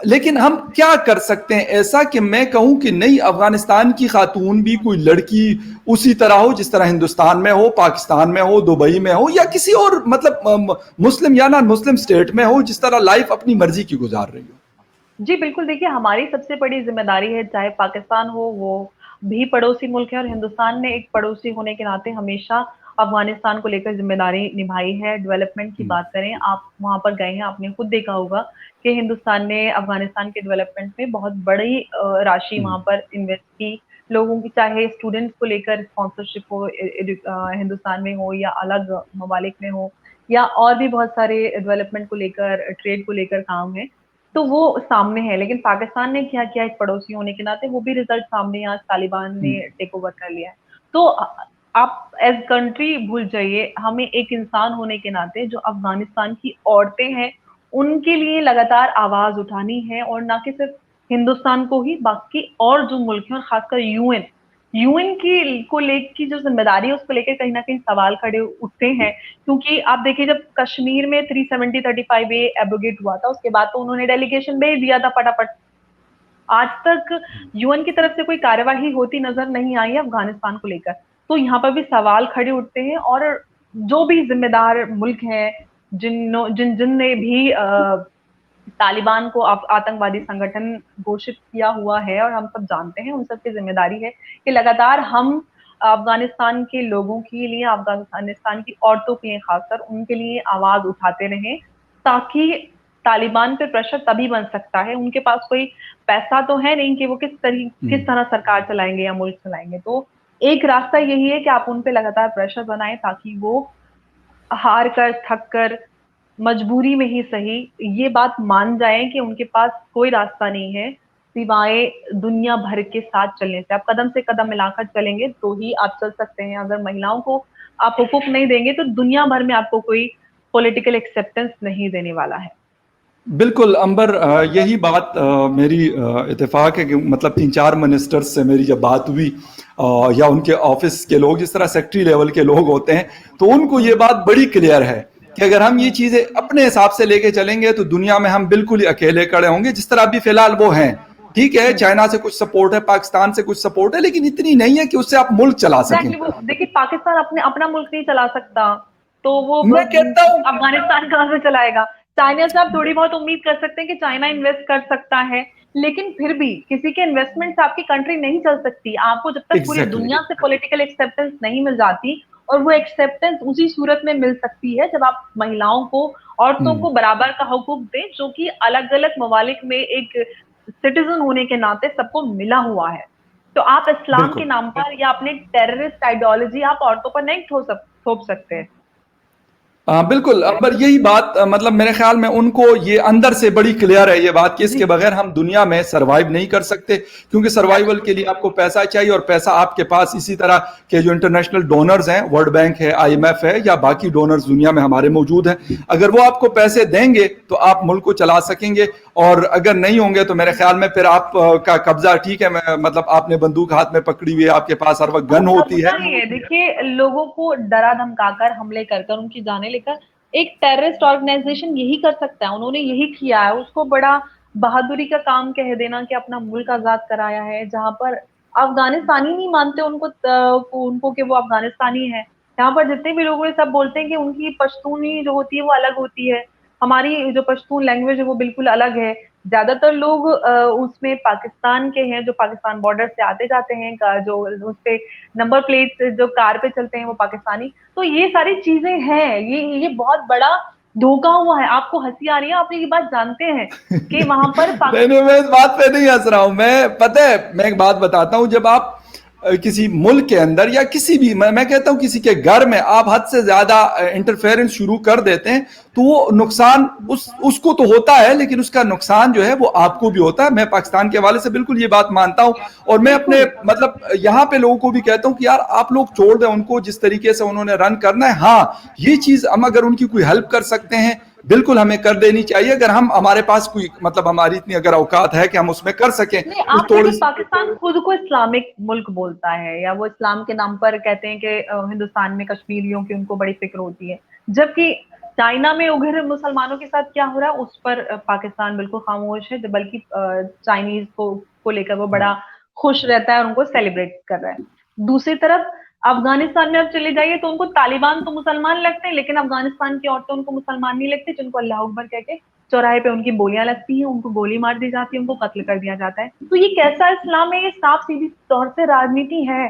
लेकिन हम क्या कर सकते हैं ऐसा कि मैं कहूं कि नहीं, अफगानिस्तान की खातून भी कोई लड़की उसी तरह हो जिस तरह हिंदुस्तान में हो, पाकिस्तान में हो, दुबई में हो, या किसी और मतलब मुस्लिम या नॉन मुस्लिम स्टेट में हो, जिस तरह लाइफ अपनी मर्जी की गुजार रही हो। जी, बिल्कुल। देखिए, हमारी सबसे बड़ी ज़िम्मेदारी है, चाहे पाकिस्तान हो, वो भी पड़ोसी मुल्क है, और हिंदुस्तान ने एक पड़ोसी होने के नाते हमेशा अफ़गानिस्तान को लेकर ज़िम्मेदारी निभाई है। डेवलपमेंट की बात करें, आप वहाँ पर गए हैं, आपने खुद देखा होगा कि हिंदुस्तान ने अफ़गानिस्तान के डेवलपमेंट में बहुत बड़ी राशि वहाँ पर इन्वेस्ट की। लोगों की, चाहे स्टूडेंट्स को लेकर स्पॉन्सरशिप हो, हिंदुस्तान में हो या अलग ममालिक में हो, या और भी बहुत सारे डेवलपमेंट को लेकर, ट्रेड को लेकर काम है। तो वो सामने है। लेकिन पाकिस्तान ने क्या किया, एक पड़ोसी होने के नाते, वो भी रिजल्ट सामने है, आज तालिबान ने टेक ओवर कर लिया है। तो आप एज कंट्री भूल जाइए, हमें एक इंसान होने के नाते जो अफगानिस्तान की औरतें हैं, उनके लिए लगातार आवाज उठानी है, और ना कि सिर्फ हिंदुस्तान को ही, बाकी और जो मुल्क हैं, और खासकर यूएन, यूएन की को लेकर की जो जिम्मेदारी है, उसको लेकर कहीं ना कहीं सवाल खड़े उठते हैं। क्योंकि आप देखिए, जब कश्मीर में 370-35A एब्रोगेट हुआ था, उसके बाद तो उन्होंने डेलीगेशन भेज दिया था फटाफट। आज तक यूएन की तरफ से कोई कार्यवाही होती नजर नहीं आई है अफगानिस्तान को लेकर। तो यहाँ पर भी सवाल खड़े उठते हैं, और जो भी जिम्मेदार मुल्क हैं, जिनने भी तालिबान को आतंकवादी संगठन घोषित किया हुआ है, और हम सब जानते हैं, उन सब की जिम्मेदारी है कि लगातार हम अफगानिस्तान के लोगों के लिए, अफगानिस्तान की औरतों के लिए, खासकर उनके लिए आवाज उठाते रहें, ताकि तालिबान पे प्रेशर तभी बन सकता है। उनके पास कोई पैसा तो है नहीं कि वो किस तरह सरकार चलाएंगे या मुल्क चलाएंगे। तो एक रास्ता यही है कि आप उन पे लगातार प्रेशर बनाएं, ताकि वो हार कर, थक कर, मजबूरी में ही सही, ये बात मान जाएं कि उनके पास कोई रास्ता नहीं है सिवाय दुनिया भर के साथ चलने से। आप कदम से कदम मिलाकर चलेंगे तो ही आप चल सकते हैं। अगर महिलाओं को आप हुकूक नहीं देंगे, तो दुनिया भर में आपको कोई पॉलिटिकल एक्सेप्टेंस नहीं देने वाला है। बिल्कुल अंबर, यही बात मेरी इत्तेफाक है कि मतलब 3-4 मिनिस्टर्स से मेरी जब बात हुई, या उनके ऑफिस के लोग, जिस तरह सेक्रेटरी लेवल के लोग होते हैं, तो उनको ये बात बड़ी क्लियर है कि अगर हम ये चीजें अपने हिसाब से लेके चलेंगे तो दुनिया में हम बिल्कुल ही अकेले खड़े होंगे, जिस तरह अभी फिलहाल वो हैं। ठीक है, चाइना से कुछ सपोर्ट है, पाकिस्तान से कुछ सपोर्ट है, लेकिन इतनी नहीं है कि उससे आप मुल्क चला सकें। एग्जैक्टली। वो देखिए, पाकिस्तान अपना मुल्क नहीं चला सकता, तो वो मैं कहता हूं, अफगानिस्तान कहाँ से चलाएगा? चाइना से आप थोड़ी बहुत उम्मीद कर सकते हैं कि चाइना इन्वेस्ट कर सकता है, लेकिन फिर भी किसी के इन्वेस्टमेंट से आपकी कंट्री नहीं चल सकती। आपको जब तक पूरी एग्जैक्टली। दुनिया से पॉलिटिकल एक्सेप्टेंस नहीं मिल जाती, और वो एक्सेप्टेंस उसी सूरत में मिल सकती है जब आप महिलाओं को, औरतों को बराबर का हुकूक दें, जो कि अलग अलग ममालिक में एक सिटीजन होने के नाते सबको मिला हुआ है। तो आप इस्लाम के बिल्कुल। नाम पर या अपने टेररिस्ट आइडियोलॉजी आप औरतों पर नहीं थोप सकते हैं। बिल्कुल अंबर, यही बात मतलब मेरे ख्याल में उनको ये अंदर से बड़ी क्लियर है ये बात कि जी। इसके बगैर हम दुनिया में सरवाइव नहीं कर सकते, क्योंकि सर्वाइवल के लिए आपको पैसा चाहिए, और पैसा आपके पास इसी तरह के जो इंटरनेशनल डोनर्स हैं, वर्ल्ड बैंक है, IMF है, या बाकी डोनर्स दुनिया में हमारे मौजूद हैं, अगर वो आपको पैसे देंगे तो आप मुल्क को चला सकेंगे। और अगर नहीं होंगे तो मेरे ख्याल में फिर आप का कब्जा, ठीक है, मतलब आपने बंदूक हाथ में पकड़ी हुई है, आपके पास हर वक्त गन होती है। कब्जा नहीं है। देखिए, लोगों को डरा धमकाकर, हमले कर कर, उनकी जाने लेकर एक टेररिस्ट ऑर्गेनाइजेशन यही कर सकता है। उन्होंने यही किया है। उसको बड़ा बहादुरी का काम कह देना कि अपना मुल्क आजाद कराया है, जहां पर अफगानिस्तानी नहीं मानते उनको कि वो अफगानिस्तानी है। यहाँ पर जितने भी लोग हैं, सब बोलते हैं कि उनकी पश्तूनी जो होती है वो अलग होती है, हमारी जो पश्तून लैंग्वेज है वो बिल्कुल अलग है। ज्यादातर लोग उसमें पाकिस्तान के हैं, जो पाकिस्तान बॉर्डर से आते जाते हैं, जो उस पे नंबर प्लेट जो कार पे चलते हैं वो पाकिस्तानी। तो ये सारी चीजें हैं, ये बहुत बड़ा धोखा हुआ है। आपको हंसी आ रही है, आप ये बात जानते हैं कि वहां पर नहीं नहीं, मैं इस बात पे नहीं हंस रहा हूं। मैं, पता है, मैं एक बात बताता हूं, जब आप किसी मुल्क के अंदर या किसी भी, मैं कहता हूं किसी के घर में आप हद से ज्यादा इंटरफेरेंस शुरू कर देते हैं, तो वो नुकसान उसको तो होता है, लेकिन उसका नुकसान जो है वो आपको भी होता है। मैं पाकिस्तान के हवाले से बिल्कुल ये बात मानता हूं, और मैं अपने मतलब यहाँ पे लोगों को भी कहता हूं कि यार आप लोग छोड़ दें उनको, जिस तरीके से उन्होंने रन करना है। हाँ, ये चीज हम अगर उनकी कोई हेल्प कर सकते हैं, बिल्कुल हमें कर देनी चाहिए। अगर हम, हमारे पास कोई, मतलब हमारी इतनी अगर औकात है कि हम उसमें कर सकें नहीं, कुछ आप थोड़ी। देखिए, पाकिस्तान खुद को इस्लामिक मुल्क बोलता है, या वो इस्लाम के नाम पर कहते हैं कि हिंदुस्तान में कश्मीरियों की उनको बड़ी फिक्र होती है, जबकि चाइना में उग्र मुसलमानों के साथ क्या हो रहा है उस पर पाकिस्तान बिल्कुल खामोश है, बल्कि चाइनीज को लेकर वो बड़ा खुश रहता है और उनको सेलिब्रेट कर रहा है। दूसरी तरफ अफगानिस्तान में आप चले जाइए तो उनको तालिबान तो मुसलमान लगते हैं, लेकिन अफगानिस्तान की औरतें उनको मुसलमान नहीं लगती, जिनको अल्लाह अकबर कह के चौराहे पे उनकी बोलियां लगती हैं, उनको गोली मार दी जाती है, उनको कत्ल कर दिया जाता है। तो ये कैसा इस्लाम है? ये साफ सीधी तौर से राजनीति है।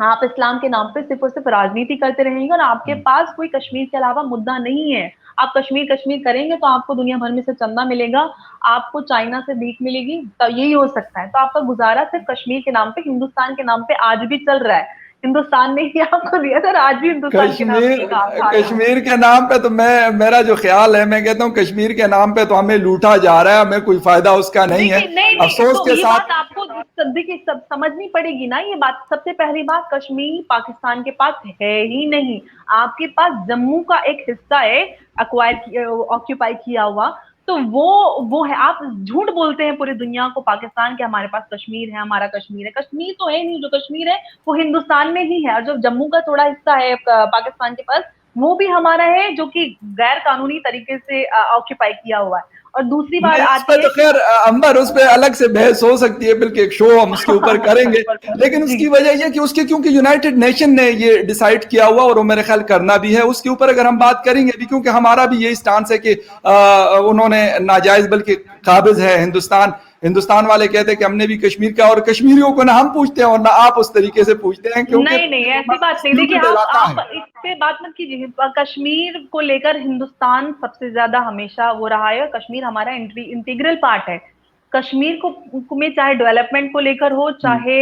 आप इस्लाम के नाम पे सिर्फ और सिर्फ राजनीति करते रहेंगे और आपके पास कोई कश्मीर के अलावा मुद्दा नहीं है। आप कश्मीर कश्मीर करेंगे तो आपको दुनिया भर में से चंदा मिलेगा, आपको चाइना से भीख मिलेगी, तो यही हो सकता है। तो आपका गुजारा सिर्फ कश्मीर के नाम पे, हिंदुस्तान के नाम पे आज भी चल रहा है। हिंदुस्तान ने ही आपको दिया था, आज भी हिंदुस्तान के नाम कश्मीर, पे काम खा रहा है। कश्मीर के नाम पे तो मेरा जो ख्याल है, मैं कहता हूँ कश्मीर के नाम पे तो हमें लूटा जा रहा है, हमें कोई फायदा उसका नहीं है। देखिए, नहीं, अफसोस तो के ये साथ। बात आपको देखिए सब समझनी पड़ेगी ना। ये बात, सबसे पहली बात, कश्मीर पाकिस्तान के पास है ही नहीं। आपके पास जम्मू का एक हिस्सा है अक्वायर, ऑक्यूपाई किया हुआ, तो वो है। आप झूठ बोलते हैं पूरी दुनिया को, पाकिस्तान के हमारे पास कश्मीर है, हमारा कश्मीर है। कश्मीर तो है नहीं, जो कश्मीर है वो हिंदुस्तान में ही है, और जो जम्मू का थोड़ा हिस्सा है पाकिस्तान के पास, वो भी हमारा है, जो कि गैर कानूनी तरीके से ऑक्यूपाई किया हुआ है। और दूसरी बात नहीं, उस पे आती है तो खैर अंबर, उस पे अलग से बहस हो सकती है, बल्कि एक शो हम उसके ऊपर करेंगे। लेकिन जी, उसकी वजह यह कि उसके, क्योंकि यूनाइटेड नेशन ने ये डिसाइड किया हुआ, और वो मेरे ख्याल करना भी है उसके ऊपर, अगर हम बात करेंगे भी, क्योंकि हमारा भी यही स्टांस है कि उन्होंने नाजायज, बल्कि काबिज है हिंदुस्तान। हिंदुस्तान वाले कहते हैं कि हमने भी कश्मीर का, और कश्मीरियों को ना हम पूछते हैं और ना आप उस तरीके से पूछते हैं, क्योंकि नहीं नहीं, ऐसी बात नहीं। देखिए, आप इस पे बात मत कीजिए। कश्मीर को लेकर हिंदुस्तान सबसे ज्यादा हमेशा वो रहा है, और कश्मीर हमारा इंटीग्रल पार्ट है। कश्मीर को में चाहे डेवलपमेंट को लेकर हो, चाहे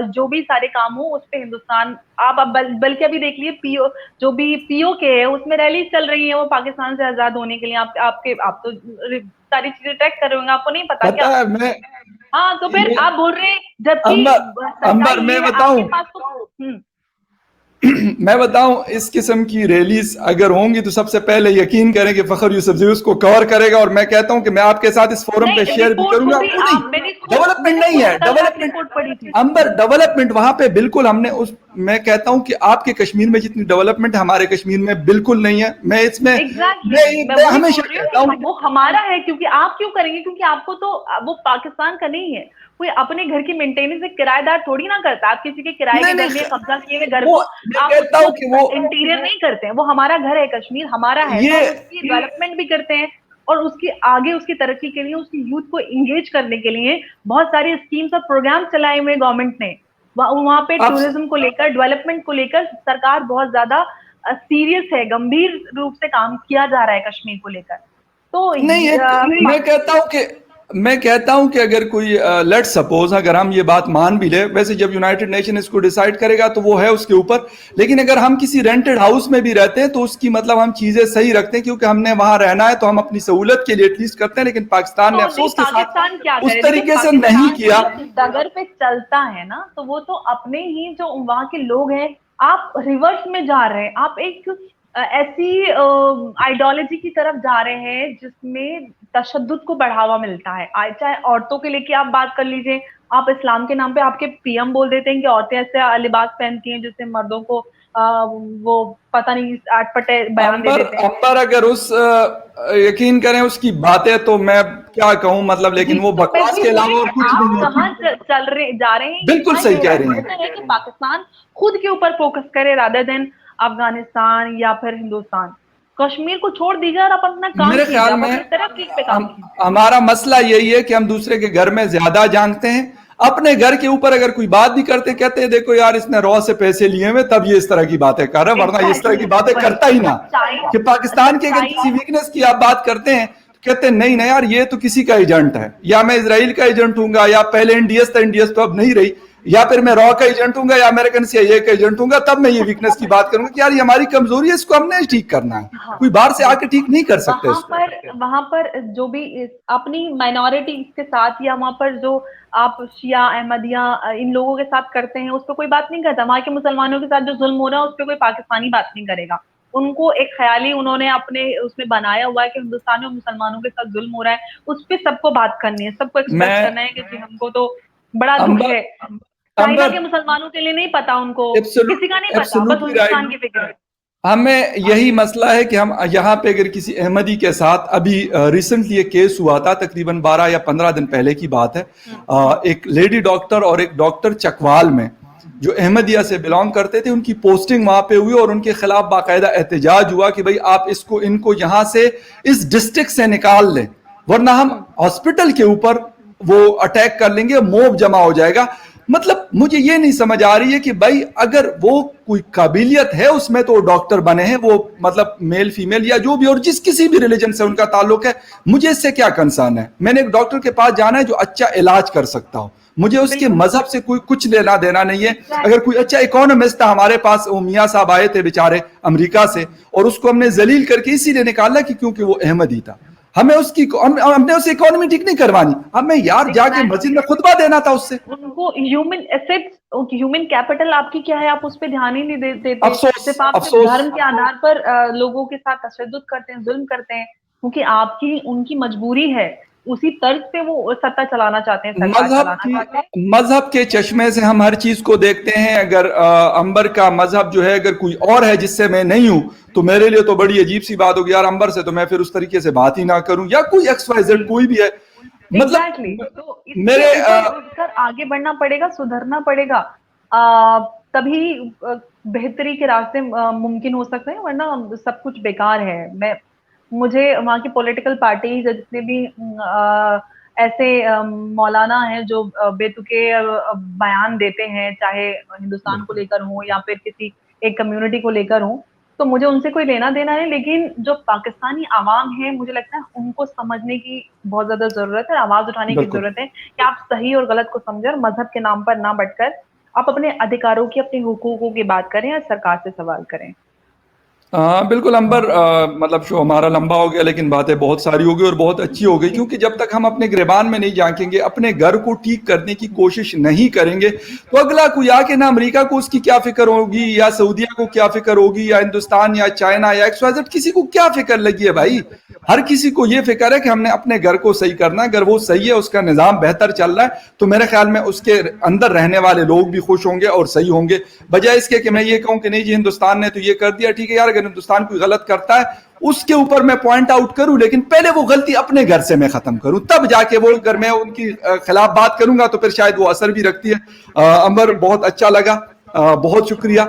जो भी सारे काम हो, उस पे हिंदुस्तान, आप बल्कि अभी देख लिए पीओ, जो भी पीओ के है उसमें रैली चल रही है, वो पाकिस्तान से आजाद होने के लिए। आप तो सारी चीजें ट्रैक कर रहे होंगे, आपको नहीं पता पता क्या? है। मैं हाँ, तो फिर आप बोल रहे हैं, जबकि अंबर, अंबर सच्चाई ये मैं है आपके बताऊं, पास तो। मैं बताऊं, इस किस्म की रैलीज अगर होंगी तो सबसे पहले यकीन करें कि फखर यूसुफजई उसको कवर करेगा, और मैं कहता हूं कि मैं आपके साथ इस फोरम पे नहीं, शेयर भी रिपोर्ट करूंगा। खुद ही वो नहीं, आप, डेवलपमेंट मैंने नहीं खुद है, कल रात डेवलपमेंट रिपोर्ट पढ़ी थी। अंबर, डेवलपमेंट वहां पे बिल्कुल हमने उस, मैं कहता हूं कि आपके कश्मीर में जितनी डेवलपमेंट हमारे कश्मीर में बिल्कुल नहीं है। मैं इसमें, एग्जैक्टली, मैं मैं वही हमेशा बोल रही हूँ कहता हूं कि वो हमारा है। क्योंकि आप क्यों करेंगे? क्योंकि आपको तो वो पाकिस्तान का नहीं है। कोई अपने घर की मेंटेनेंस एक किराएदार थोड़ी ना करता। आप किसी के किराए के नहीं घर नहीं, में, कब्जा किए हुए घर वो को मैं आप कहता उसको हूं कि वो इंटीरियर नहीं करते हैं। वो हमारा घर है, कश्मीर हमारा है, तो ये हम उसकी डेवलपमेंट भी करते हैं। और उसकी आगे, उसकी तरक्की के लिए, उसकी यूथ को इंगेज करने के लिए बहुत सारी स्कीम्स और प्रोग्राम चलाए हुए गवर्नमेंट ने। वहां पे आप टूरिज्म को लेकर, डेवलपमेंट को लेकर सरकार बहुत ज्यादा सीरियस है, गंभीर रूप से काम किया जा रहा है कश्मीर को लेकर। तो नहीं, एक मैं कहता हूं कि अगर कोई, लेट सपोज अगर हम ये बात मान भी ले, वैसे जब यूनाइटेड नेशन इसको डिसाइड करेगा तो वो है उसके ऊपर, लेकिन अगर हम किसी रेंटेड हाउस में भी रहते हैं तो उसकी, मतलब हम चीजें सही रखते हैं, क्योंकि हमने वहां रहना है तो हम अपनी सहूलत के लिए एटलीस्ट करते हैं। लेकिन पाकिस्तान ने तो नहीं, अफसोस के पाकिस्तान क्या साथ उस करे? देखिए, तरीके से नहीं पाकिस्तान किया। जिस डगर पे चलता है ना, तो वो तो अपने ही जो वहां के लोग हैं, आप रिवर्स में जा रहे हैं। आप एक ऐसी आइडियोलॉजी की तरफ जा रहे हैं जिसमें तशद्दुद को बढ़ावा मिलता है। चाहे औरतों के लेके आप बात कर लीजिए, आप इस्लाम के नाम पे आपके पीएम बोल देते हैं कि औरतें ऐसे लिबास पहनती हैं जिससे मर्दों को वो पता नहीं अटपटे बयान दे अंबर, देते हैं। अंबर अगर उस, यकीन करें उसकी बातें, तो मैं क्या कहूं, मतलब, जी, लेकिन वो तो मैं बकवास वही के बोल अलावा रही हूँ और कि कुछ आप नहीं कहाँ है। चल रहे जा रहे हैं, ये बिल्कुल दिखाई सही दे कह रहा है। रही हैं। बेहतर है कि पाकिस्तान खुद के ऊपर फोकस करे, रादर देन अफगानिस्तान या फिर हिंदुस्तान। कश्मीर को छोड़ दीजिए और आप अपना काम मेरे कीजिए, ख्याल आप में अपनी तरक्की पे काम कीजिए। हमारा मसला यही है कि हम दूसरे के घर में ज्यादा जानते हैं। अपने घर के ऊपर अगर कोई बात भी करते, कहते हैं देखो यार इसने रॉ से पैसे लिए हुए तब ये इस तरह की बातें कर रहा है, वरना ये इस तरह की बातें वही, करता ही ना। चाइना कि पाकिस्तान के अगर किसी वीकनेस की आप बात करते हैं तो कहते हैं नहीं नहीं यार ये तो किसी का एजेंट है, या मैं इसराइल का एजेंट हूंगा, या पहले इंडियस था, इंडियस तो अब नहीं रही, या फिर मैं रॉ का एजेंट हूंगा या अमेरिकन CIA का एजेंट हूंगा, तब मैं ये वीकनेस की बात करूंगा कि यार ये हमारी कमजोरी है, इसको हमने ठीक करना है। हाँ, कोई बाहर से आके ठीक नहीं कर सकते वहां पर जो भी अपनी माइनॉरिटी के साथ या वहां पर जो आप शिया अहमदिया इन लोगों के साथ करते हैं उस पर कोई बात नहीं करता। वहां के मुसलमानों के साथ जो जुल्म हो रहा है उस पर कोई पाकिस्तानी बात नहीं करेगा। उनको एक ख्याली उन्होंने अपने उसमें बनाया हुआ है कि हिंदुस्तान में मुसलमानों के साथ जुल्म हो रहा है, उस पर सबको बात करनी है, सबको एक्सप्रेस करना है कि जी हमको तो बड़ा दुख है। चाइना के मुसलमानों के लिए नहीं पता, उनको किसी का नहीं पता, बस हिंदुस्तान की फिक्र है। हमें यही मसला है कि हम यहाँ पे अगर किसी अहमदी के साथ, अभी रिसेंटली एक केस हुआ था, तकरीबन 12 या 15 दिन पहले की बात है, एक लेडी डॉक्टर और एक डॉक्टर चकवाल में जो अहमदिया से बिलोंग करते थे, उनकी पोस्टिंग वहां पे हुई और उनके खिलाफ बाकायदा एहतजाज हुआ कि भाई आप इनको यहां से इस डिस्ट्रिक्ट से निकाल लें, वरना हम हॉस्पिटल के ऊपर वो अटैक कर लेंगे, मोब जमा हो जाएगा। मतलब मुझे ये नहीं समझ आ रही है कि भाई अगर वो कोई काबिलियत है उसमें तो डॉक्टर बने हैं वो, मतलब मेल फीमेल या जो भी और जिस किसी भी रिलीजन से उनका ताल्लुक है, मुझे इससे क्या कंसर्न है। मैंने एक डॉक्टर के पास जाना है जो अच्छा इलाज कर सकता हो, मुझे उसके मजहब से कोई कुछ लेना देना नहीं है। अगर कोई अच्छा इकोनॉमिस्ट था, हमारे पास वो मियाँ साहब आए थे बेचारे अमेरिका से, और उसको हमने जलील करके इसीलिए निकाला कि क्योंकि वो अहमदी था। हमें हमने उसे इकोनॉमी ठीक नहीं करवानी, हमें यार जाके मस्जिद में खुतबा देना था उससे। उनको ह्यूमन एसेट्स, ह्यूमन कैपिटल आपकी क्या है, आप उस पर ध्यान ही नहीं देते। सिर्फ आप धर्म के आधार पर लोगों के साथ तशद्दुद करते हैं, जुल्म करते हैं, क्योंकि आपकी उनकी मजबूरी है, उसी तर्ज पे वो सत्ता चलाना चाहते हैं, मजहब के चश्मे से हम हर चीज को देखते हैं। अगर अंबर का मजहब जो है अगर कोई और है जिससे मैं नहीं हूं, तो मेरे लिए तो बड़ी अजीब सी बात होगी यार, अंबर से तो मैं फिर उस तरीके से बात ही ना करूं, या कोई XYZ कोई भी है। मतलब तो मेरे आगे बढ़ना पड़ेगा, सुधरना पड़ेगा, तभी बेहतरी के रास्ते मुमकिन हो सकते हैं, वरना सब कुछ बेकार है। मुझे वहाँ की पॉलिटिकल पार्टी जितने भी ऐसे मौलाना हैं जो बेतुके बयान देते हैं, चाहे हिंदुस्तान को लेकर हो या फिर किसी एक कम्युनिटी को लेकर हो, तो मुझे उनसे कोई लेना देना है। लेकिन जो पाकिस्तानी आवाम है, मुझे लगता है उनको समझने की बहुत ज्यादा जरूरत है, आवाज उठाने की जरूरत है कि आप सही और गलत को समझें और मजहब के नाम पर ना बढ़कर आप अपने अधिकारों की, अपने हुकूकों की बात करें और सरकार से सवाल करें। बिल्कुल अंबर, मतलब शो हमारा लंबा हो गया लेकिन बातें बहुत सारी हो गई और बहुत अच्छी हो गई, क्योंकि जब तक हम अपने गिरबान में नहीं झांकेंगे, अपने घर को ठीक करने की कोशिश नहीं करेंगे, तो अगला कोई आके ना अमेरिका को उसकी क्या फिक्र होगी, या सऊदिया को क्या फिक्र होगी, या हिंदुस्तान या चाइना या XYZ, किसी को क्या फिक्र लगी है भाई। हर किसी को ये फिक्र है कि हमने अपने घर को सही करना है। अगर वो सही है, उसका निजाम बेहतर चल रहा है, तो मेरे ख्याल में उसके अंदर रहने वाले लोग भी खुश होंगे और सही होंगे, बजाय इसके कि मैं ये कहूं कि नहीं जी हिंदुस्तान ने तो ये कर दिया। ठीक है यार, अगर हिंदुस्तान कोई गलत करता है उसके ऊपर मैं पॉइंट आउट करूं, लेकिन पहले वो गलती अपने घर से मैं खत्म करूं, तब जाके वो अगर मैं उनकी खिलाफ बात करूंगा तो फिर शायद वो असर भी रखती है। अंबर, बहुत अच्छा लगा, बहुत शुक्रिया,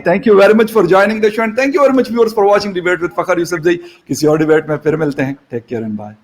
thank you very much for joining the show and thank you very much viewers for watching debate with Fakhar Yousafzai. किसी और डिबेट में फिर मिलते हैं, टेक केयर एंड बाय।